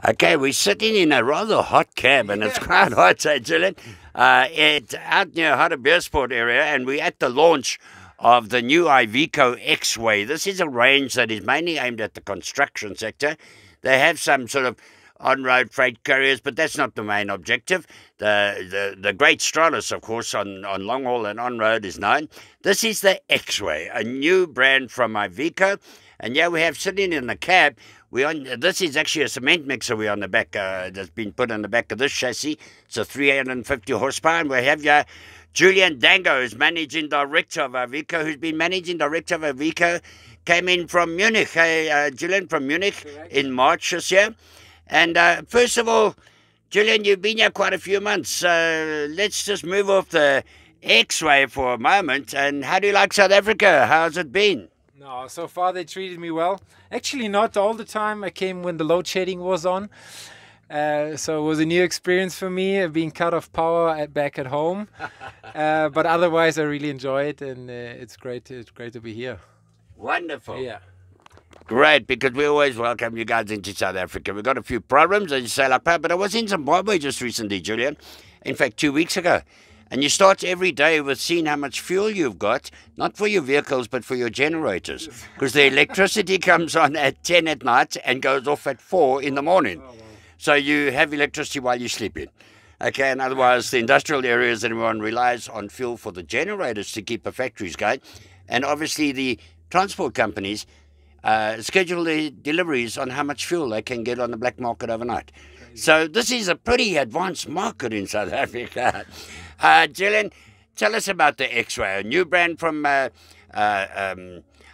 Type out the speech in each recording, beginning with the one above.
Okay, we're sitting in a rather hot cab, and it's quite hot, so Julian. It's out near Hartbeespoort area, and we're at the launch of the new Iveco X-Way. This is a range that is mainly aimed at the construction sector. They have some sort of on-road freight carriers, but that's not the main objective. The great Stralis, of course, on long haul and on-road is known. This is the X-Way, a new brand from Iveco. And yeah, we have sitting in the cab. This is actually a cement mixer we're on the back, that's been put on the back of this chassis. It's a 350 horsepower. And we have Julian Dango, who's managing director of Iveco, who's been managing director of Iveco, came in from Munich. Hey, Julian, from Munich. Correct. In March this year. And first of all, Julian, you've been here quite a few months. So let's just move off the X-Way for a moment. And how do you like South Africa? How's it been? No, so far they treated me well. Actually, not all the time. I came when the load shedding was on. So it was a new experience for me, being cut off power back at home. But otherwise, I really enjoy it, and it's great to be here. Wonderful. Yeah. Great, because we always welcome you guys into South Africa. We've got a few problems, as you say, like that, but I was in Zimbabwe just recently, Julian. In fact, 2 weeks ago. And you start every day with seeing how much fuel you've got, not for your vehicles, but for your generators. Because the electricity comes on at 10 at night and goes off at 4 in the morning. Oh, wow. So you have electricity while you're sleeping. Okay, and otherwise the industrial areas, everyone relies on fuel for the generators to keep the factories going. And obviously the transport companies schedule their deliveries on how much fuel they can get on the black market overnight. So this is a pretty advanced market in South Africa. Julian, tell us about the X-Way, a new brand from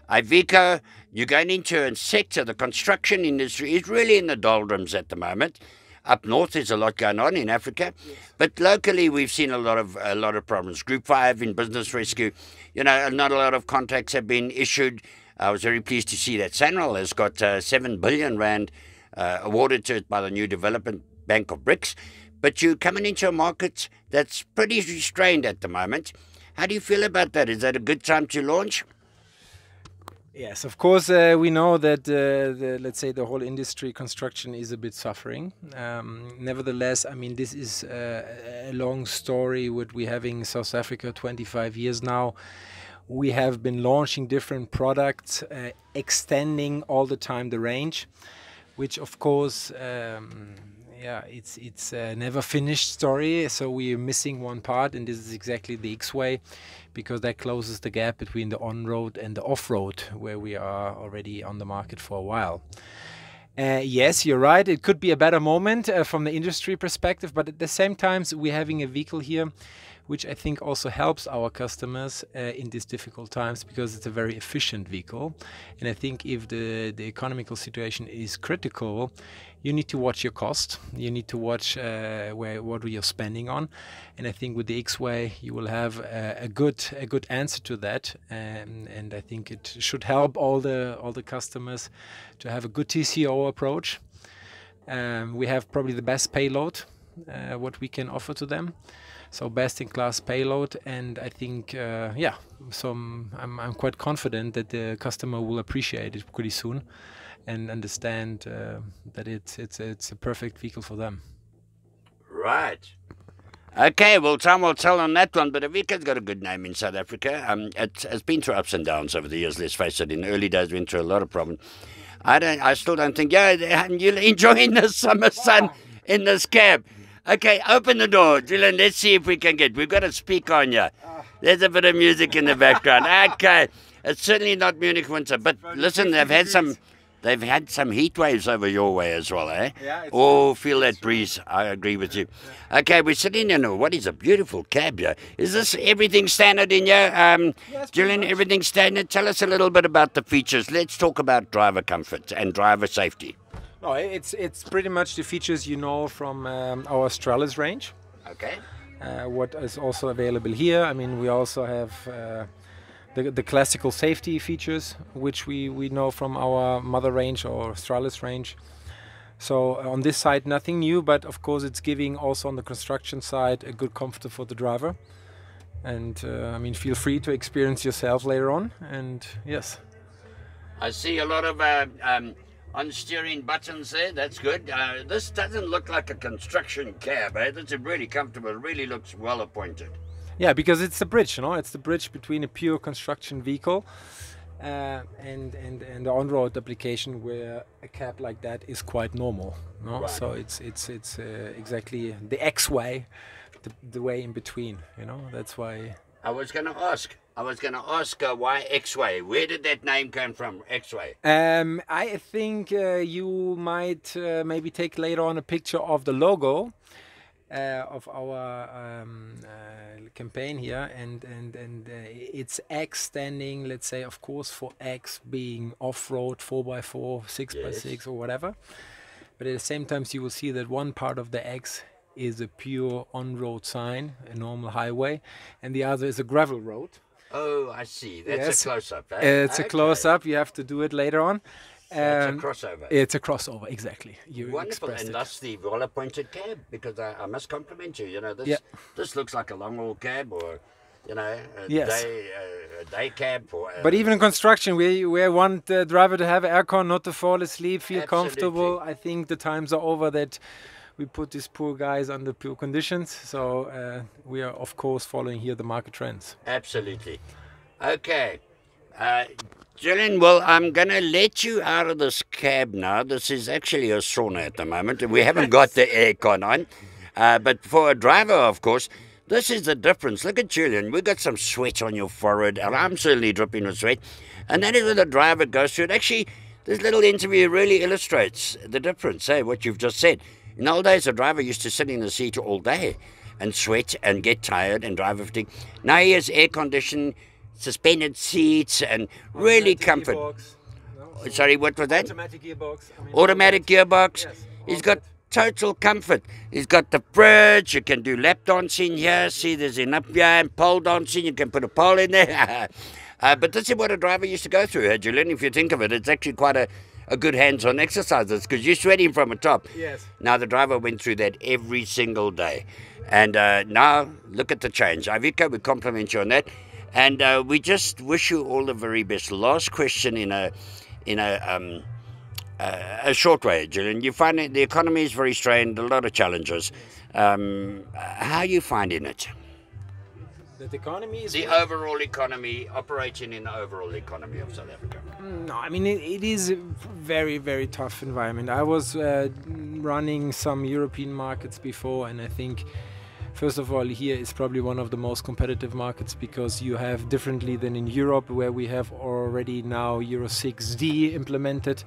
Iveco. You're going into a sector, the construction industry is really in the doldrums at the moment. Up north, there's a lot going on in Africa, yes. But locally, we've seen a lot of problems. Group 5 in business rescue, not a lot of contracts have been issued. I was very pleased to see that Sanral has got 7 billion rand awarded to it by the new Development Bank of BRICS. But you're coming into a market that's pretty restrained at the moment. How do you feel about that? Is that a good time to launch? Yes, of course, we know that, let's say, the whole industry, construction, is a bit suffering. Nevertheless, I mean, this is a long story. What we're having in South Africa 25 years now. We have been launching different products, extending all the time the range, which, of course, it's a never finished story. So we are missing one part, and this is exactly the X-Way, because that closes the gap between the on-road and the off-road, where we are already on the market for a while. Yes, you're right. It could be a better moment from the industry perspective, but at the same time, we're having a vehicle here which I think also helps our customers in these difficult times, because it's a very efficient vehicle. And I think if the economical situation is critical, you need to watch your cost. You need to watch what you're spending on. And I think with the X-Way, you will have a good answer to that. And I think it should help all the customers to have a good TCO approach. We have probably the best payload what we can offer to them. So best-in-class payload, and I think, so I'm quite confident that the customer will appreciate it pretty soon, and understand that it's a perfect vehicle for them. Right. Okay, well, time will tell on that one, but Iveco's got a good name in South Africa. It's been through ups and downs over the years. Let's face it. In the early days, we went through a lot of problems. I still don't think. Yeah, you're enjoying the summer sun in this cab. Okay, open the door, Julian. Let's see if we can get. We've got a speaker on you. There's a bit of music in the background. Okay, it's certainly not Munich winter, but listen, they've had some heat waves over your way as well, eh? Yeah. Oh, feel that breeze. I agree with you. Yeah. Okay, we're sitting in what is a beautiful cab here. Is this everything standard in here, yes, Julian? Everything standard. Tell us a little bit about the features. Let's talk about driver comfort and driver safety. No, it's pretty much the features you know from our Stralis range. Okay. What is also available here. I mean, we also have the classical safety features, which we know from our mother range or Stralis range. So on this side, nothing new, but of course it's giving also on the construction side a good comfort for the driver. And I mean, feel free to experience yourself later on. And yes. I see a lot of on steering buttons there. That's good. This doesn't look like a construction cab, eh? That's really comfortable. It really looks well appointed. Yeah, because it's the bridge, you know, it's the bridge between a pure construction vehicle and the on-road application, where a cab like that is quite normal. No, Right. so it's exactly the X-way, the way in between. You know, that's why. I was going to ask why X-Way? Where did that name come from, X-Way? I think you might maybe take later on a picture of the logo of our campaign here, and it's X standing, let's say, of course, for X being off-road, 4x4, 6x6, or whatever. But at the same time, you will see that one part of the X is a pure on-road sign, a normal highway, and the other is a gravel road. Oh, I see. That's Yes. a close-up. Eh? It's a close-up. You have to do it later on. So it's a crossover. It's a crossover, exactly. You Wonderful, expressed and it. thus the well-appointed cab, because I must compliment you. You know, this Yeah. this looks like a long-haul cab, or you know, Yes. a day cab. Or But even in construction, we want the driver to have aircon, not to fall asleep, feel Absolutely. comfortable. I think the times are over that we put these poor guys under poor conditions. So we are, of course, following here the market trends. Absolutely. Okay. Julian, well, I'm going to let you out of this cab now. This is actually a sauna at the moment. We haven't got the aircon on. But for a driver, of course, this is the difference. Look at Julian. We've got some sweat on your forehead, and I'm certainly dripping with sweat. And that is what the driver goes through. Actually, this little interview really illustrates the difference, what you've just said. In the old days, the driver used to sit in the seat all day and sweat and get tired and driver fatigue. Now he has air conditioning, suspended seats, and really comfort. Sorry, what was that? Automatic gearbox. Automatic gearbox. Yes, He's all got total comfort. He's got the fridge. You can do lap dancing here. See, there's enough here, and pole dancing. You can put a pole in there. But this is what a driver used to go through, Julian. If you think of it, it's actually quite a good hands-on exercise, because you're sweating from the top. Yes. Now the driver went through that every single day, and now look at the change. Iveco, we compliment you on that, and we just wish you all the very best. Last question in a short way, Julian. You find the economy is very strained, a lot of challenges. How are you finding it? The economy is The overall economy, operating in the overall economy of South Africa. No, I mean it is a very, very tough environment. I was running some European markets before, and I think first of all here is probably one of the most competitive markets, because you have, differently than in Europe, where we have already now Euro 6D implemented.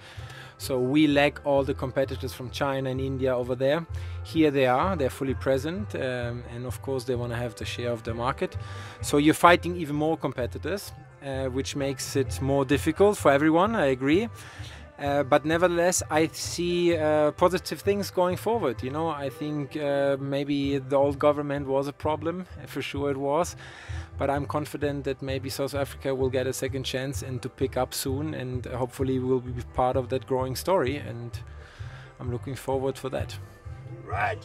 So we lack all the competitors from China and India over there. Here they're fully present, and of course they want to have the share of the market. So you're fighting even more competitors, which makes it more difficult for everyone, I agree. But nevertheless, I see positive things going forward. You know, I think maybe the old government was a problem, for sure it was. But I'm confident that maybe South Africa will get a second chance and to pick up soon, and hopefully we'll be part of that growing story, and I'm looking forward for that. Right.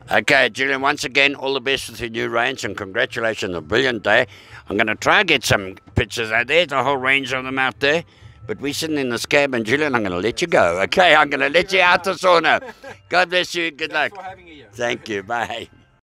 Okay, Julian, once again, all the best with your new range, and congratulations on a brilliant day. I'm going to try and get some pictures out there. There's a whole range of them out there. But we're sitting in this cab, and Julian, I'm going to let you go. Okay, I'm going to let you out the sauna. God bless you. Good luck. Thanks for having me here. Thank you. Bye.